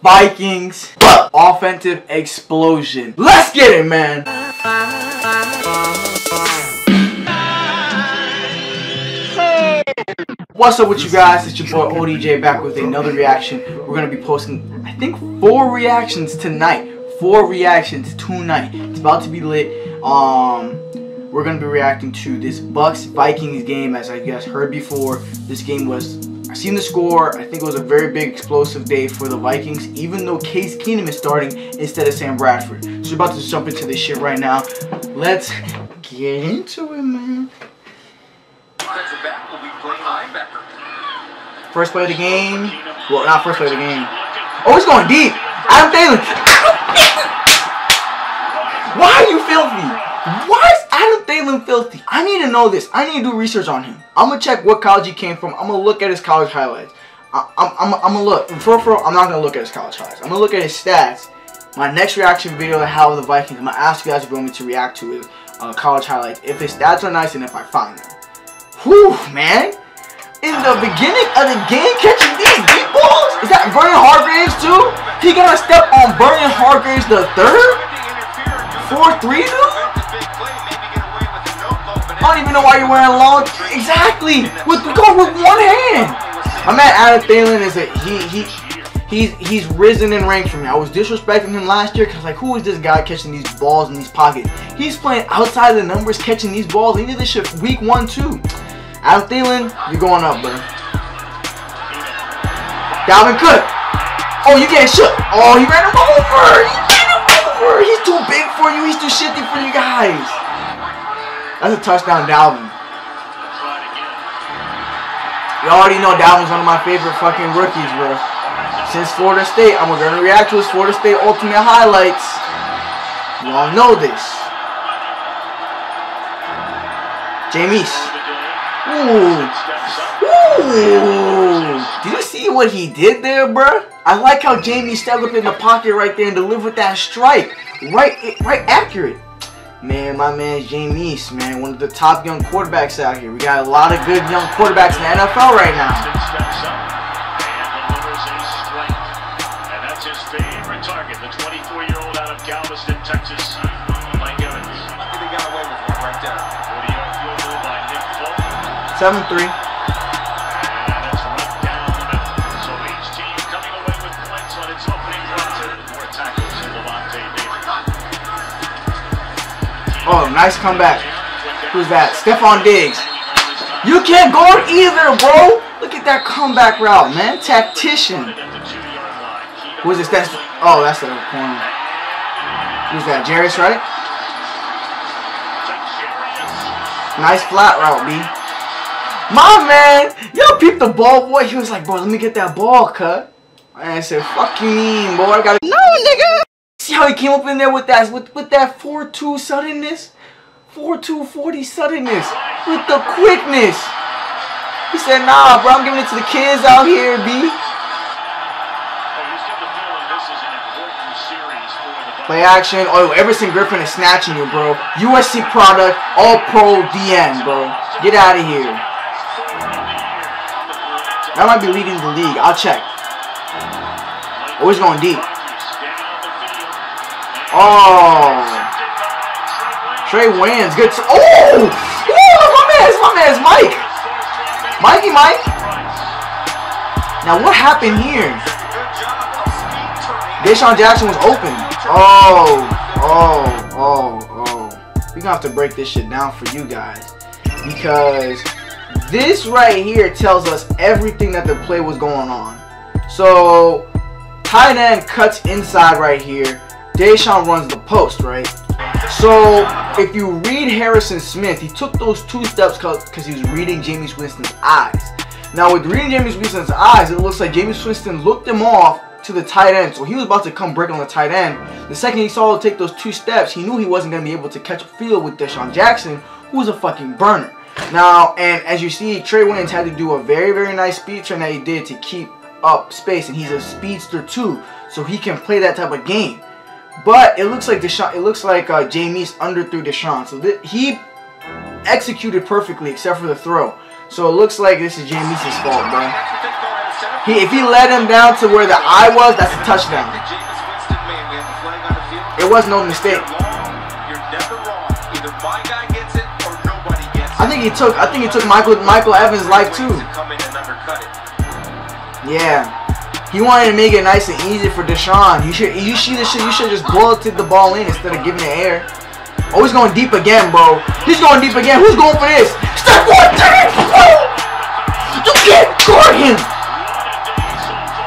Vikings, but offensive explosion. Let's get it, man. What's up with you guys? It's your boy ODJ back with another reaction. We're gonna be posting, I think, 4 reactions tonight. 4 reactions tonight. It's about to be lit. We're gonna be reacting to this Bucks Vikings game. As I guys heard before, this game was, I seen the score. I think it was a very big explosive day for the Vikings, even though Case Keenum is starting instead of Sam Bradford. So we're about to jump into this shit right now. Let's get into it, man. First play of the game. Well, not first play of the game. Oh, it's going deep. Adam Thielen. Why are you filthy? Why is Adam Thielen filthy? I need to know this. I need to do research on him. I'm gonna check what college he came from. I'm gonna look at his college highlights. I'm gonna look. For I'm not gonna look at his college highlights. I'm gonna look at his stats. My next reaction video I have of the Vikings, I'm gonna ask you guys if you want me to react to his college highlights. If his stats are nice and if I find them. Whew, man. In the beginning of the game, catching these deep balls? Is that Vernon Hargreaves too? He gonna step on Vernon Hargreaves the third? 4-3 dude? I don't even know why you're wearing long. Exactly. With one hand. My man Adam Thielen is he's risen in rank for me. I was disrespecting him last year because like, who is this guy catching these balls in these pockets? He's playing outside of the numbers, catching these balls. He did this shit week 1 too. Adam Thielen, you're going up, bro. Dalvin Cook. Oh, you getting shook. Oh, he ran him over. He ran him over. He's too big for you. He's too shifty for you guys. That's a touchdown, Dalvin. You already know Dalvin's one of my favorite fucking rookies, bro. Since Florida State, I'm going to react to his Florida State Ultimate highlights. You all know this. Jameis. Ooh. Ooh. Did you see what he did there, bro? I like how Jamie stepped up in the pocket right there and delivered that strike. Right accurate. Man, my man Jameis, man, one of the top young quarterbacks out here. We got a lot of good young quarterbacks in the NFL right now. And that's his favorite target, the 24-year-old out of Galveston, Texas, Mike Evans. They got away with one right there. 40-yard field goal by Nick Folk. 7-3. And it's right down the middle. So each team coming away with points on its opening run. More tackles in Levante Davis. Oh, nice comeback. Who's that? STEFON Diggs. You can't guard either, bro. Look at that comeback route, man. Tactician. Who is this? Oh, that's the corner. Who's that? Jameis, right? Nice flat route, B. My man, yo, peep the ball, boy. He was like, bro, let me get that ball, cut. And I said, fuck you mean, boy. I gotta. No, nigga. See how he came up in there with that 4-2 suddenness? 4-2 40 suddenness. With the quickness. He said, nah, bro, I'm giving it to the kids out here, B. Play action. Oh, Everson Griffin is snatching you, bro. USC product, all-pro DN, bro. Get out of here. That might be leading the league. I'll check. Oh, he's going deep. Oh, Trey wins. Good. Oh, my man's Mike. Mikey Mike. Now what happened here? Deshaun Jackson was open. We're gonna have to break this shit down for you guys because this right here tells us everything that the play was going on. So tight end cuts inside right here. Deshaun runs the post, right? So if you read Harrison Smith, he took those 2 steps because he was reading Jameis Winston's eyes. Now with reading Jameis Winston's eyes, it looks like Jameis Winston looked him off to the tight end. So he was about to come break on the tight end. The second he saw him take those 2 steps, he knew he wasn't going to be able to catch a field with Deshaun Jackson, who was a fucking burner. Now, and as you see, Trey Waynes had to do a very, very nice speed turn that he did to keep up space. And he's a speedster too, so he can play that type of game. But it looks like Jameis underthrew Deshaun. So he executed perfectly except for the throw. So it looks like this is Jameis' fault, bro. If he led him down to where the eye was, that's a touchdown. It was no mistake. I think he took Michael Evans' life too. Yeah. He wanted to make it nice and easy for Deshaun. You see this shit, you should just bulleted the ball in instead of giving it air. Oh, he's going deep again, bro. He's going deep again. Who's going for this? STEFON DIGGS! You can't guard him!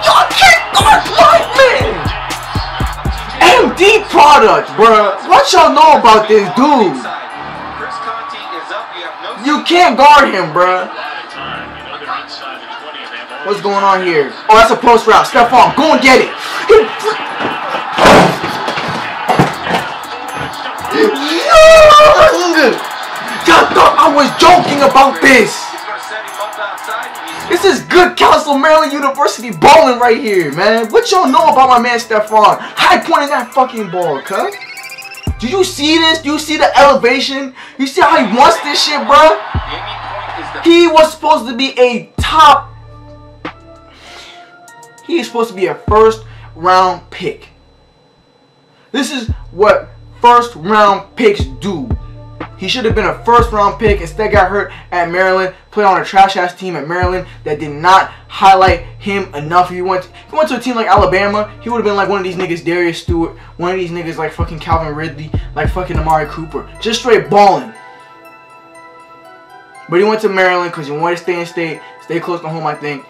You can't guard my man! MD product, bro. What y'all know about this dude? You can't guard him, bro. What's going on here? Oh, that's a post route. STEFON, go and get it. I was joking about this. This is good Council Maryland University balling right here, man. What y'all know about my man STEFON? High point in that fucking ball, cuz. Do you see this? Do you see the elevation? You see how he wants this shit, bro? He was supposed to be a top. He is supposed to be a first round pick. This is what first round picks do. He should have been a first round pick. Instead got hurt at Maryland. Played on a trash ass team at Maryland that did not highlight him enough. If he went to a team like Alabama, he would have been like one of these niggas, Darius Stewart. One of these niggas like fucking Calvin Ridley. Like fucking Amari Cooper. Just straight balling. But he went to Maryland because he wanted to stay in state. Stay close to home, I think.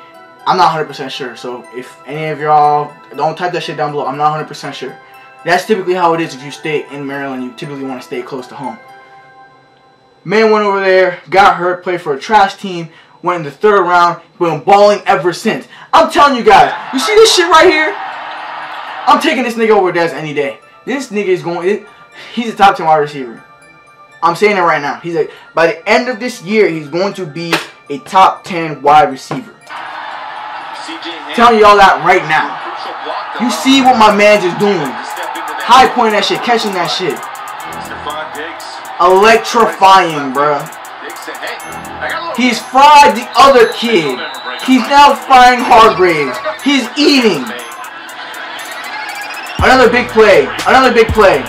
I'm not 100% sure. So if any of y'all, don't type that shit down below. I'm not 100% sure. That's typically how it is if you stay in Maryland. You typically want to stay close to home. Man went over there, got hurt, played for a trash team, went in the third round, been balling ever since. I'm telling you guys, you see this shit right here? I'm taking this nigga over Dez any day. This nigga is going, he's a top 10 wide receiver. I'm saying it right now. He's like, by the end of this year, he's going to be a top 10 wide receiver. Telling y'all that right now. You see what my man's is doing. High point that shit, catching that shit. Electrifying, bruh. He's fried the other kid. He's now frying Hargraves. He's eating. Another big play. Another big play.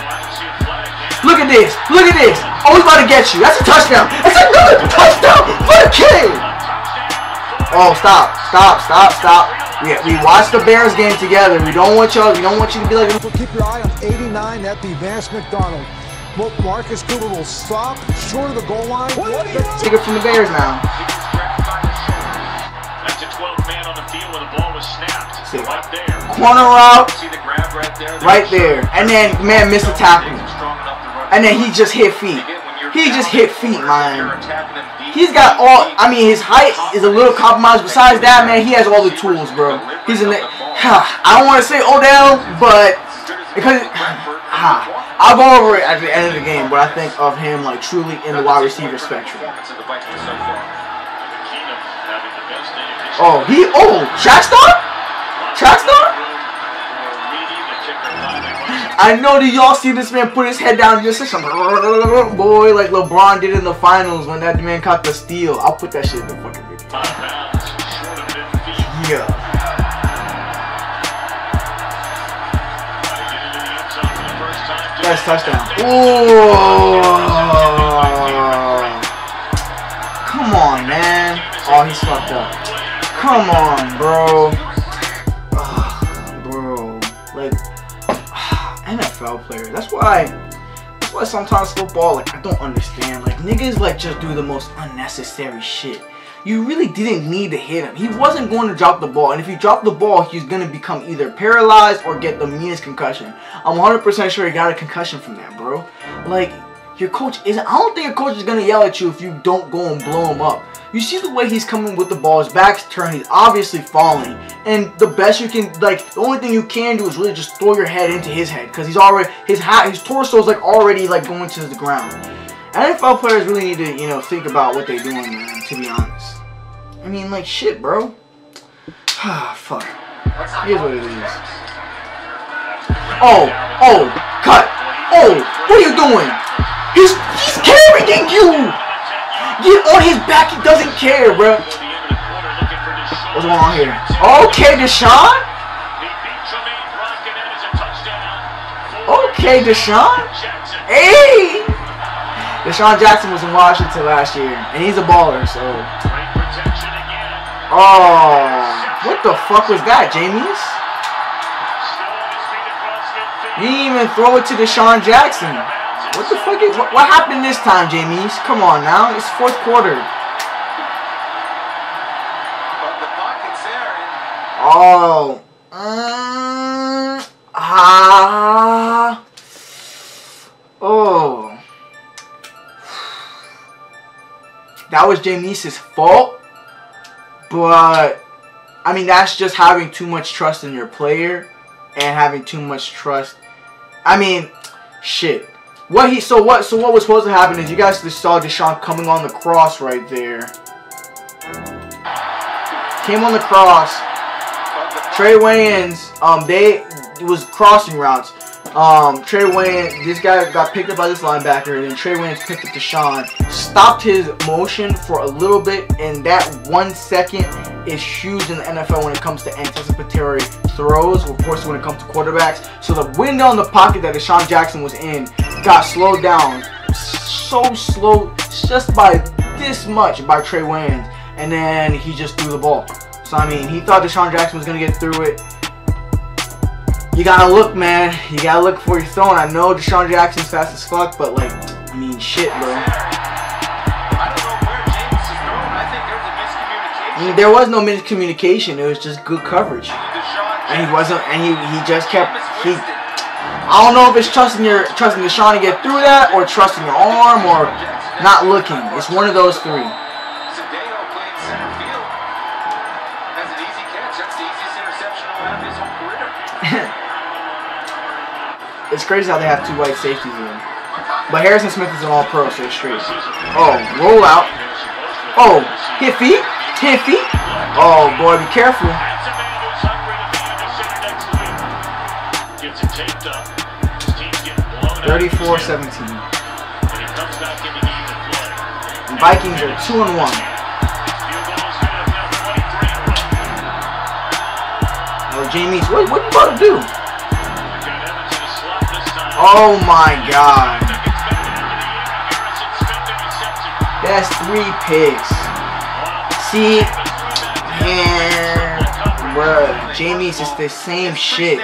Look at this. Look at this. Oh, he's about to get you. That's a touchdown. That's another touchdown for the kid. Oh, stop. Stop. Stop. Stop. We watched the Bears game together. We don't want y'all. We don't want you to be like. Keep your eye on 89. That'd be Vance McDonald. Marcus Cooper will stop short of the goal line. Take it from the Bears now. That's a 12 man on the field when the ball was snapped. Right there. Corner route. Right there. And then man missed the tackle. And then he just hit feet. He just hit feet, man. He's got all. I mean, his height is a little compromised. Besides that, man, he has all the tools, bro. He's in the. I don't want to say Odell, but because. I'll go over it at the end of the game, but I think of him like truly in the wide receiver spectrum. Oh, track star? Track star? I know that y'all see this man put his head down and just say some boy like LeBron did in the finals when that man caught the steal. I'll put that shit in the fucking video. Yeah. That's touchdown. Oh, come on, man. Oh, he's fucked up. Come on, bro. Bro, like NFL players. That's why sometimes football, like I don't understand. Like niggas like just do the most unnecessary shit. You really didn't need to hit him. He wasn't going to drop the ball. And if he dropped the ball, he's going to become either paralyzed or get the meanest concussion. I'm 100% sure he got a concussion from that, bro. Like, your coach isn't... I don't think your coach is going to yell at you if you don't go and blow him up. You see the way he's coming with the ball. His back's turned. He's obviously falling. And the best you can... Like, the only thing you can do is really just throw your head into his head. Because he's already... His torso's, like, already, like, going to the ground. NFL players really need to, you know, think about what they're doing, man, to be honest. I mean, like, shit, bro. Fuck. Here's what it is. Oh, cut. Oh, what are you doing? He's carrying you. Get on his back, he doesn't care, bro. What's going on here? Okay, Deshaun. Okay, Deshaun. Hey. Deshaun Jackson was in Washington last year, and he's a baller, so. Oh, what the fuck was that, Jameis? You didn't even throw it to Deshaun Jackson. What the fuck is, what happened this time, Jameis? Come on now, it's fourth quarter. Oh. Oh. That was Jameis' fault. But, I mean, that's just having too much trust in your player. And having too much trust. I mean, shit. So what was supposed to happen is you guys just saw Deshaun coming on the cross right there. Came on the cross. Trey Wayans, it was crossing routes. Trey Wayans, this guy got picked up by this linebacker, and then Trey Wayans picked up Deshaun, stopped his motion for a little bit, and that 1 second is huge in the NFL when it comes to anticipatory throws, of course when it comes to quarterbacks. So the window in the pocket that Deshaun Jackson was in got slowed down, so slow, just by this much by Trey Wayans, and then he just threw the ball. So I mean, he thought Deshaun Jackson was gonna get through it. You gotta look, man. You gotta look for your throwing. I know Deshaun Jackson's fast as fuck, but like, I mean, shit, bro. I don't know where James is throwing. I think there's a miscommunication. I mean, there was no miscommunication. It was just good coverage. And he wasn't. And he just kept. I don't know if it's trusting Deshaun to get through that, or trusting your arm, or not looking. It's one of those three. It's crazy how they have two white safeties in. But Harrison Smith is an all-pro, so it's straight. Oh, roll out. Oh, hit feet. Hit feet. Oh, boy, be careful. 34-17. The Vikings are 2-1. Oh, Jameis, what you about to do? Oh my God. That's 3 picks. See? Man, bro, Jameis is the same shit.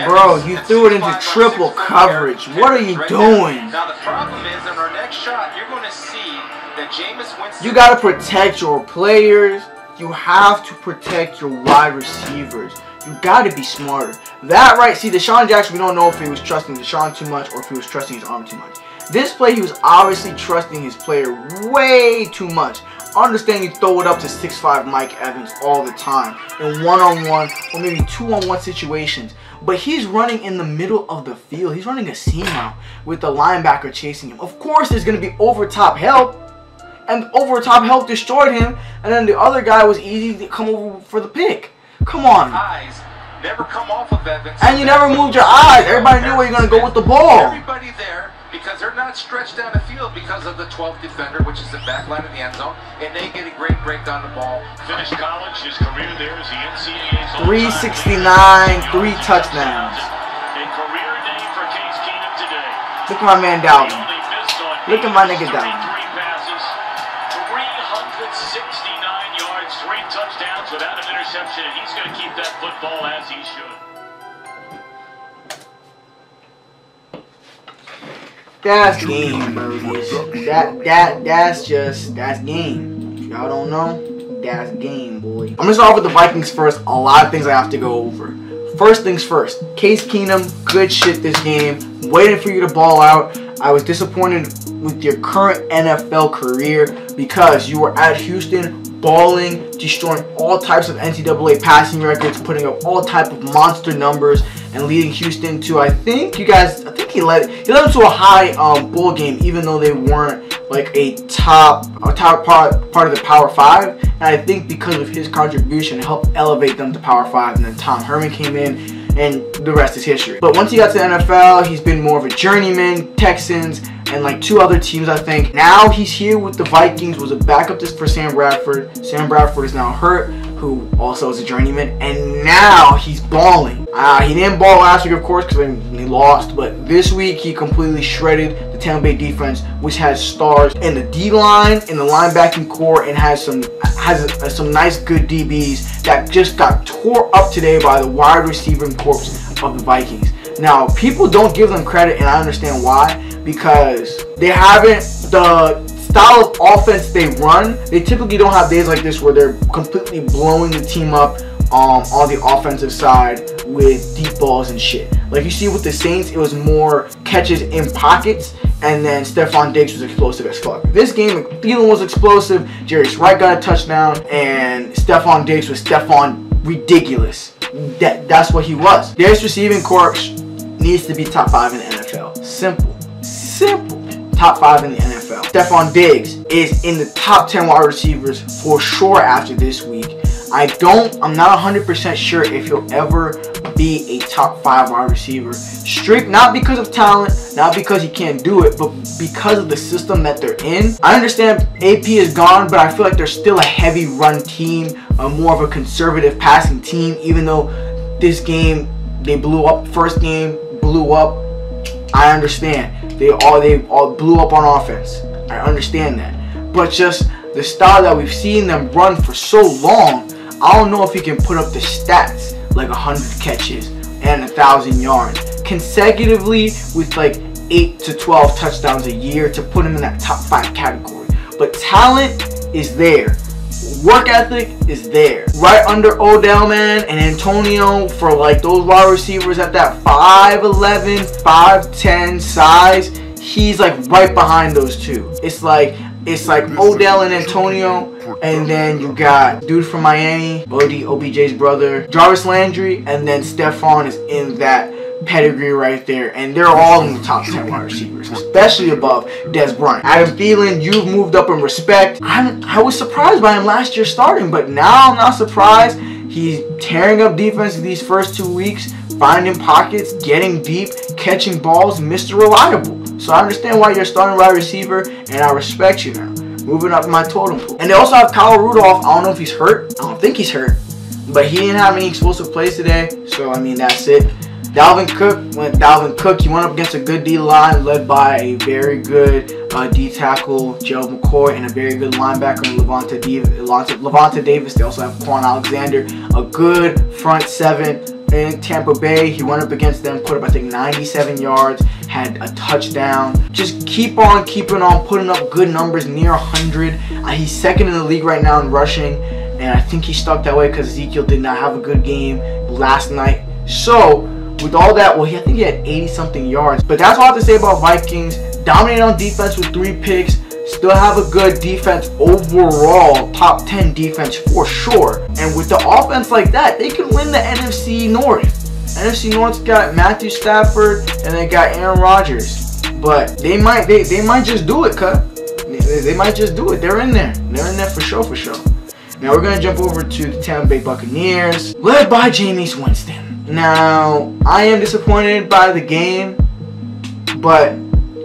Bro, you threw it into triple coverage. What are you doing? Now the problem is, in our next shot, you're going to see that Jameis Winston. You gotta protect your players. You have to protect your wide receivers. You gotta be smarter. That right, see, Deshaun Jackson, we don't know if he was trusting Deshaun too much or if he was trusting his arm too much. This play, he was obviously trusting his player way too much. Understand you throw it up to 6'5" Mike Evans all the time in one-on-one or maybe 2-on-1 situations. But he's running in the middle of the field. He's running a seam route with the linebacker chasing him. Of course, there's going to be over-top help. And over-top help destroyed him. And then the other guy was easy to come over for the pick. Come on. Eyes never come off of Evans. And you never moved your eyes. Everybody knew where you're going to go with the ball. Everybody there, because they're not stretched down the field because of the 12th defender, which is the back line of the end zone, and they get a great break down the ball. Finished college, his career there is the NCAA's 369, 3 touchdowns. A career day for Case Keenum today. Look at my man Dalvin. Look at my nigga Dalvin. 369 yards, 3 touchdowns without an interception, and he's going to keep that football as he should. That's game, bro. That's game. Y'all don't know? That's game, boy. I'm gonna start off with the Vikings first. A lot of things I have to go over. First things first. Case Keenum, good shit this game. Waiting for you to ball out. I was disappointed with your current NFL career because you were at Houston balling, destroying all types of NCAA passing records, putting up all type of monster numbers, and leading Houston to, I think he led them to a high bowl game, even though they weren't like a top part of the Power 5. And I think because of his contribution, it helped elevate them to Power 5. And then Tom Herman came in, and the rest is history. But once he got to the NFL, he's been more of a journeyman. Texans, and like 2 other teams, I think. Now he's here with the Vikings, was a backup for Sam Bradford. Sam Bradford is now hurt, who also is a journeyman, and now he's balling. He didn't ball last week, of course, because he lost, but this week he completely shredded the Tampa Bay defense, which has stars in the D-line, in the linebacking core, and has some nice good DBs that just got tore up today by the wide receiver corps of the Vikings. Now, people don't give them credit, and I understand why, because they haven't, the style of offense they run, they typically don't have days like this where they're completely blowing the team up on the offensive side with deep balls and shit. Like you see with the Saints, it was more catches in pockets, and then STEFON Diggs was explosive as fuck. This game, Thielen was explosive, Jameis Winston got a touchdown, and STEFON Diggs was STEFON Ridiculous. That's what he was. This receiving corps needs to be top 5 in the NFL. Simple. Top 5 in the NFL. STEFON Diggs is in the top 10 wide receivers for sure after this week. I'm not 100% sure if he'll ever be a top 5 wide receiver. Strict, not because of talent, not because he can't do it, but because of the system that they're in. I understand AP is gone, but I feel like they're still a heavy run team, more of a conservative passing team, even though this game, they blew up. First game, blew up. I understand. They all blew up on offense. I understand that. But just the style that we've seen them run for so long, I don't know if he can put up the stats like 100 catches and 1,000 yards consecutively with like 8 to 12 touchdowns a year to put him in that top 5 category. But talent is there. Work ethic is there. Right under Odell, man, and Antonio, for like those wide receivers at that 5'11", 5'10" size, he's like right behind those two. It's like Odell and Antonio, and then you got dude from Miami, OBJ's brother, Jarvis Landry, and then STEFON is in that pedigree right there, and they're all in the top 10 wide receivers, especially above Dez Bryant. Adam Thielen, you've moved up in respect. I was surprised by him last year starting, but now I'm not surprised. He's tearing up defense these first 2 weeks, finding pockets, getting deep, catching balls, Mr. Reliable. So I understand why you're starting wide receiver, and I respect you now. Moving up my totem pole. And they also have Kyle Rudolph. I don't know if he's hurt. I don't think he's hurt, but he didn't have any explosive plays today, so I mean, that's it. Dalvin Cook, he went up against a good D-line led by a very good D-tackle, Gerald McCoy, and a very good linebacker, Levante Davis. They also have Quan Alexander, a good front 7 in Tampa Bay. He went up against them, put up, I think, 97 yards, had a touchdown. Just keep on keeping on, putting up good numbers, near 100. He's second in the league right now in rushing, and I think he's stuck that way because Ezekiel did not have a good game last night. So, with all that, well, I think he had 80-something yards. But that's all I have to say about Vikings. Dominated on defense with 3 picks. Still have a good defense overall. Top 10 defense for sure. And with the offense like that, they can win the NFC North. NFC North's got Matthew Stafford and they got Aaron Rodgers. But they might just do it, cut. They might just do it. They're in there. They're in there for sure. Now we're going to jump over to the Tampa Bay Buccaneers, led by Jameis Winston. Now, I am disappointed by the game, but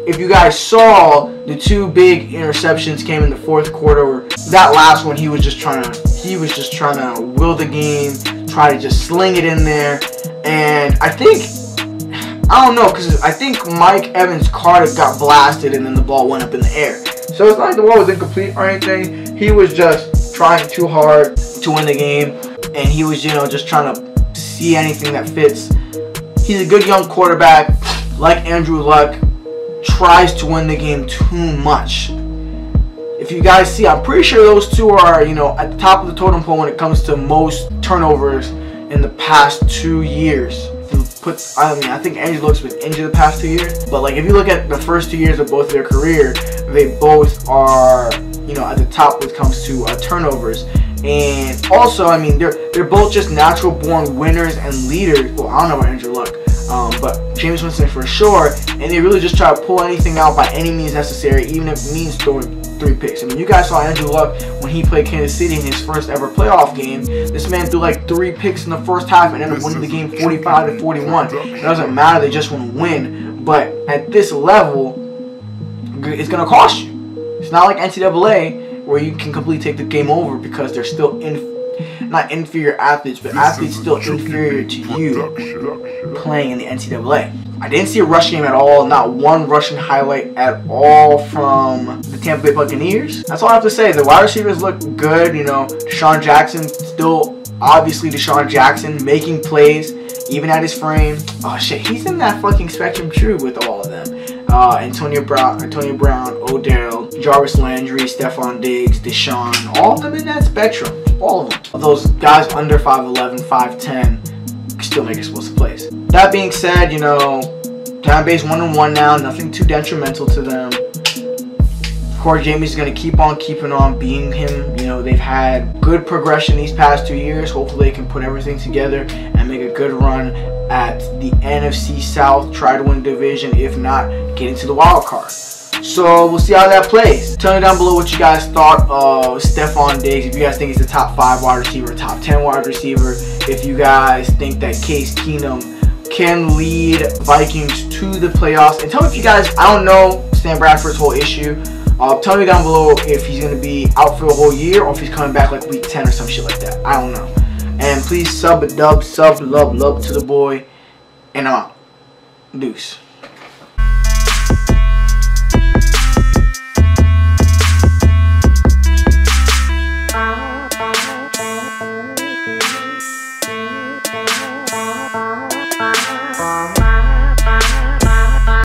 if you guys saw, the 2 big interceptions came in the 4th quarter. That last one, he was just trying to will the game, try to just sling it in there. And I don't know, because I think Mike Evans' Carter got blasted and then the ball went up in the air. So it's not like the ball was incomplete or anything. He was just trying too hard to win the game, and he was, just trying to see anything that fits. He's a good young quarterback, like Andrew Luck, tries to win the game too much. If you guys see, I'm pretty sure those 2 are, at the top of the totem pole when it comes to most turnovers in the past 2 years. I think Andrew Luck's been injured the past 2 years, but like if you look at the first 2 years of both their career, they both are, at the top when it comes to turnovers. And also, I mean, they're both just natural born winners and leaders. Well, I don't know about Andrew Luck, but Jameis Winston for sure. And they really just try to pull anything out by any means necessary, even if it means throwing 3 picks. I mean, you guys saw Andrew Luck when he played Kansas City in his first ever playoff game. This man threw like 3 picks in the first half and ended up winning the game 45-41. It doesn't matter, they just want to win. But at this level, it's gonna cost you. It's not like NCAA where you can completely take the game over because they're still not inferior athletes, but athletes still inferior to you playing in the NCAA. I didn't see a rush game at all. Not one rushing highlight at all from the Tampa Bay Buccaneers. That's all I have to say. The wide receivers look good. You know, Deshaun Jackson still obviously Deshaun Jackson making plays even at his frame. Oh shit, he's in that fucking spectrum true with all of them. Antonio Brown, Odell, Jarvis Landry, STEFON Diggs, Deshaun, all of them in that spectrum. All of them. Those guys under 5'11", 5'10", still make explosive plays. That being said, you know, Tampa Bay's 1-1 now. Nothing too detrimental to them. Of course, Jameis is going to keep on keeping on being him. You know, they've had good progression these past 2 years. Hopefully, they can put everything together and make a good run at the NFC South. Try to win division. If not, get into the wild card. So, we'll see how that plays. Tell me down below what you guys thought of STEFON Diggs. If you guys think he's the top 5 wide receiver, top 10 wide receiver. If you guys think that Case Keenum can lead Vikings to the playoffs. And tell me if you guys, I don't know Sam Bradford's whole issue. Tell me down below if he's going to be out for a whole year or if he's coming back like week 10 or some shit like that. I don't know. And please sub to the boy. And I'm out. Deuce.